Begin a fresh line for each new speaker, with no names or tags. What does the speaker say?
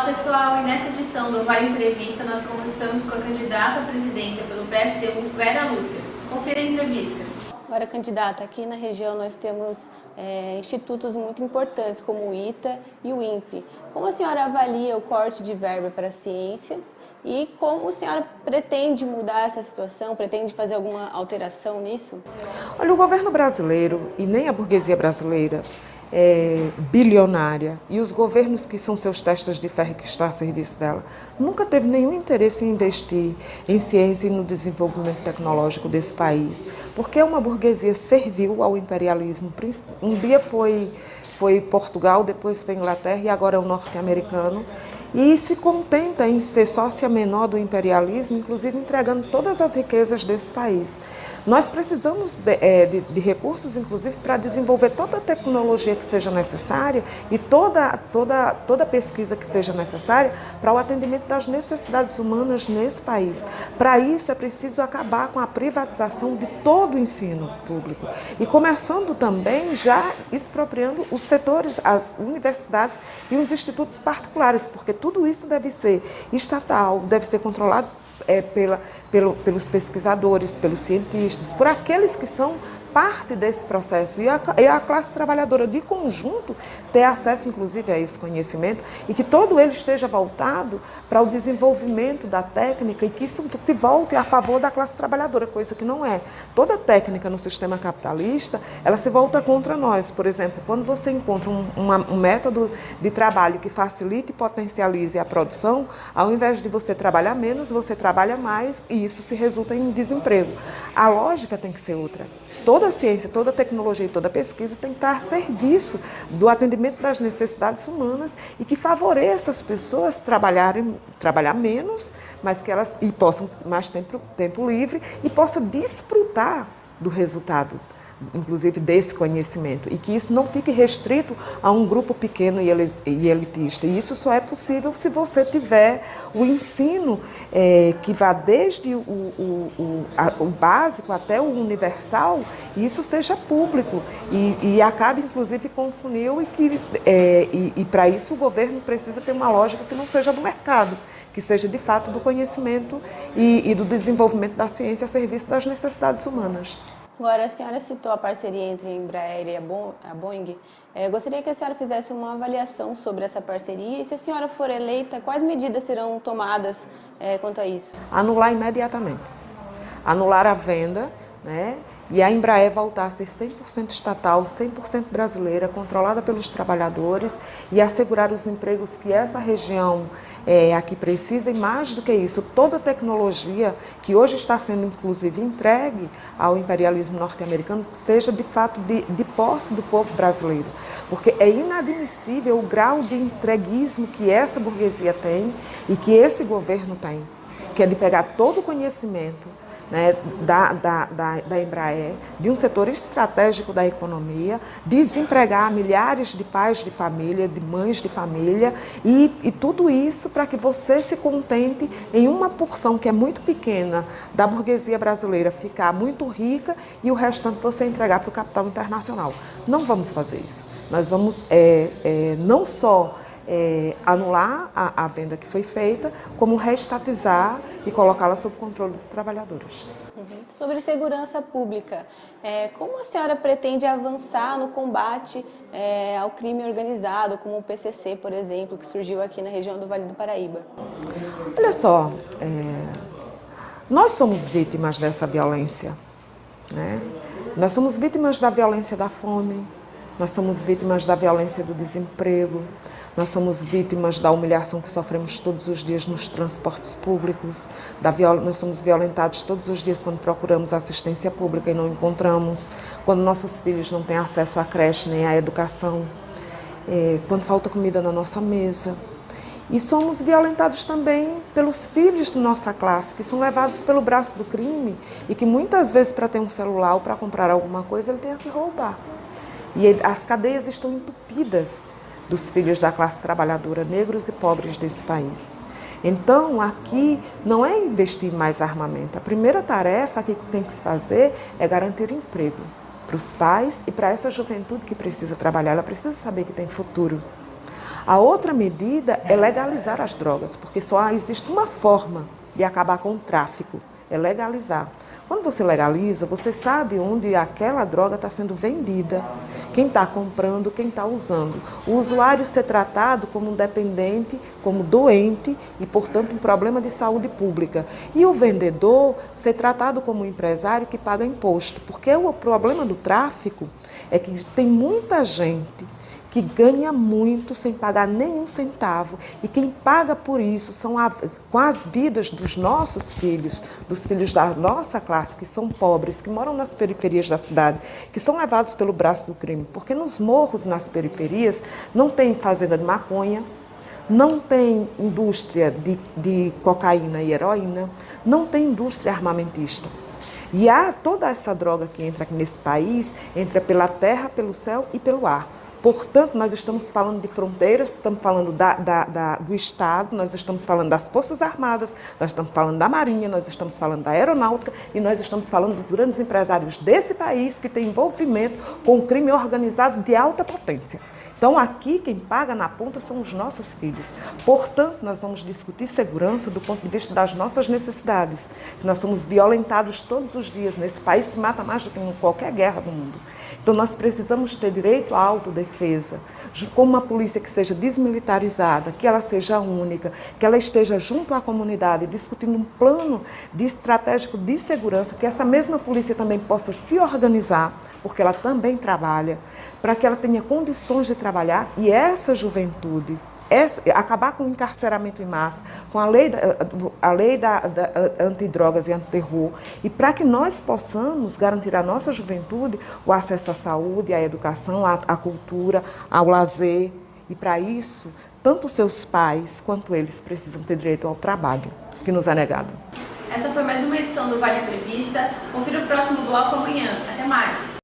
pessoal, e nesta edição do Vale Entrevista nós conversamos com a candidata à presidência pelo PSTU, Vera Lúcia. Confira a entrevista.
Agora, candidata, aqui na região nós temos institutos muito importantes como o ITA e o INPE. Como a senhora avalia o corte de verba para a ciência e como a senhora pretende mudar essa situação, pretende fazer alguma alteração nisso?
Olha, o governo brasileiro e nem a burguesia brasileira bilionária e os governos que são seus testas de ferro que estão a serviço dela, nunca teve nenhum interesse em investir em ciência e no desenvolvimento tecnológico desse país, porque uma burguesia servil ao imperialismo. Um dia foi Portugal, depois foi Inglaterra e agora é o norte-americano, e se contenta em ser sócia menor do imperialismo, inclusive entregando todas as riquezas desse país. Nós precisamos de recursos, inclusive, para desenvolver toda a tecnologia que seja necessária e toda pesquisa que seja necessária para o atendimento das necessidades humanas nesse país. Para isso, é preciso acabar com a privatização de todo o ensino público e começando também já expropriando os setores, as universidades e os institutos particulares, porque tudo isso deve ser estatal, deve ser controlado pelos pesquisadores, pelos cientistas, por aqueles que são parte desse processo e a classe trabalhadora de conjunto ter acesso inclusive a esse conhecimento e que todo ele esteja voltado para o desenvolvimento da técnica e que isso se volte a favor da classe trabalhadora, coisa que não é. Toda técnica no sistema capitalista, ela se volta contra nós. Por exemplo, quando você encontra um método de trabalho que facilite e potencialize a produção, ao invés de você trabalhar menos, você trabalha mais e isso se resulta em desemprego. A lógica tem que ser outra. Toda a ciência, toda a tecnologia e toda a pesquisa tem que estar a serviço do atendimento das necessidades humanas e que favoreça as pessoas trabalhar menos, mas que elas possam ter mais tempo livre e possam desfrutar do resultado, inclusive desse conhecimento, e que isso não fique restrito a um grupo pequeno e elitista. E isso só é possível se você tiver o ensino que vá desde o básico até o universal, e isso seja público e acabe inclusive com o funil e para isso o governo precisa ter uma lógica que não seja do mercado, que seja de fato do conhecimento e do desenvolvimento da ciência a serviço das necessidades humanas.
Agora, a senhora citou a parceria entre a Embraer e a Boeing. Eu gostaria que a senhora fizesse uma avaliação sobre essa parceria e, se a senhora for eleita, quais medidas serão tomadas quanto a isso?
Anular imediatamente. Anular a venda, né? E a Embraer voltar a ser 100% estatal, 100% brasileira, controlada pelos trabalhadores e assegurar os empregos que essa região aqui precisa. E mais do que isso, toda a tecnologia que hoje está sendo inclusive entregue ao imperialismo norte-americano seja de fato de posse do povo brasileiro. Porque é inadmissível o grau de entreguismo que essa burguesia tem e que esse governo tem, que é de pegar todo o conhecimento, né, da Embraer, de um setor estratégico da economia, desempregar milhares de pais de família, de mães de família, e tudo isso para que você se contente em uma porção que é muito pequena da burguesia brasileira ficar muito rica e o restante você entregar para o capital internacional. Não vamos fazer isso. Nós vamos não só anular a venda que foi feita, como reestatizar e colocá-la sob controle dos trabalhadores.
Sobre segurança pública, como a senhora pretende avançar no combate ao crime organizado, como o PCC, por exemplo, que surgiu aqui na região do Vale do Paraíba?
Olha só, nós somos vítimas dessa violência, né? Nós somos vítimas da violência da fome, nós somos vítimas da violência do desemprego, nós somos vítimas da humilhação que sofremos todos os dias nos transportes públicos, nós somos violentados todos os dias quando procuramos assistência pública e não encontramos, quando nossos filhos não têm acesso à creche nem à educação, quando falta comida na nossa mesa. E somos violentados também pelos filhos de nossa classe, que são levados pelo braço do crime e que muitas vezes para ter um celular ou para comprar alguma coisa ele tem que roubar. E as cadeias estão entupidas dos filhos da classe trabalhadora, negros e pobres desse país. Então, aqui não é investir mais armamento. A primeira tarefa que tem que se fazer é garantir emprego para os pais e para essa juventude que precisa trabalhar. Ela precisa saber que tem futuro. A outra medida é legalizar as drogas, porque só existe uma forma de acabar com o tráfico, é legalizar. Quando você legaliza, você sabe onde aquela droga está sendo vendida, quem está comprando, quem está usando. O usuário ser tratado como um dependente, como doente e, portanto, um problema de saúde pública. E o vendedor ser tratado como um empresário que paga imposto, porque o problema do tráfico é que tem muita gente que ganha muito sem pagar nenhum centavo. E quem paga por isso são com as vidas dos nossos filhos, dos filhos da nossa classe, que são pobres, que moram nas periferias da cidade, que são levados pelo braço do crime. Porque nos morros, nas periferias, não tem fazenda de maconha, não tem indústria de cocaína e heroína, não tem indústria armamentista. E toda essa droga que entra aqui nesse país, entra pela terra, pelo céu e pelo ar. Portanto, nós estamos falando de fronteiras, estamos falando do Estado, nós estamos falando das Forças Armadas, nós estamos falando da Marinha, nós estamos falando da Aeronáutica e nós estamos falando dos grandes empresários desse país que têm envolvimento com o crime organizado de alta potência. Então, aqui, quem paga na ponta são os nossos filhos. Portanto, nós vamos discutir segurança do ponto de vista das nossas necessidades. Nós somos violentados todos os dias. Nesse país se mata mais do que em qualquer guerra do mundo. Então, nós precisamos ter direito à autodefesa, com uma polícia que seja desmilitarizada, que ela seja única, que ela esteja junto à comunidade, discutindo um plano estratégico de segurança, que essa mesma polícia também possa se organizar, porque ela também trabalha, para que ela tenha condições de trabalhar e essa juventude, acabar com o encarceramento em massa, com a lei da antidrogas e antiterror, e para que nós possamos garantir à nossa juventude o acesso à saúde, à educação, à cultura, ao lazer. E para isso, tanto seus pais quanto eles precisam ter direito ao trabalho, que nos é negado.
Essa foi mais uma edição do Vale Entrevista. Confira o próximo bloco amanhã. Até mais!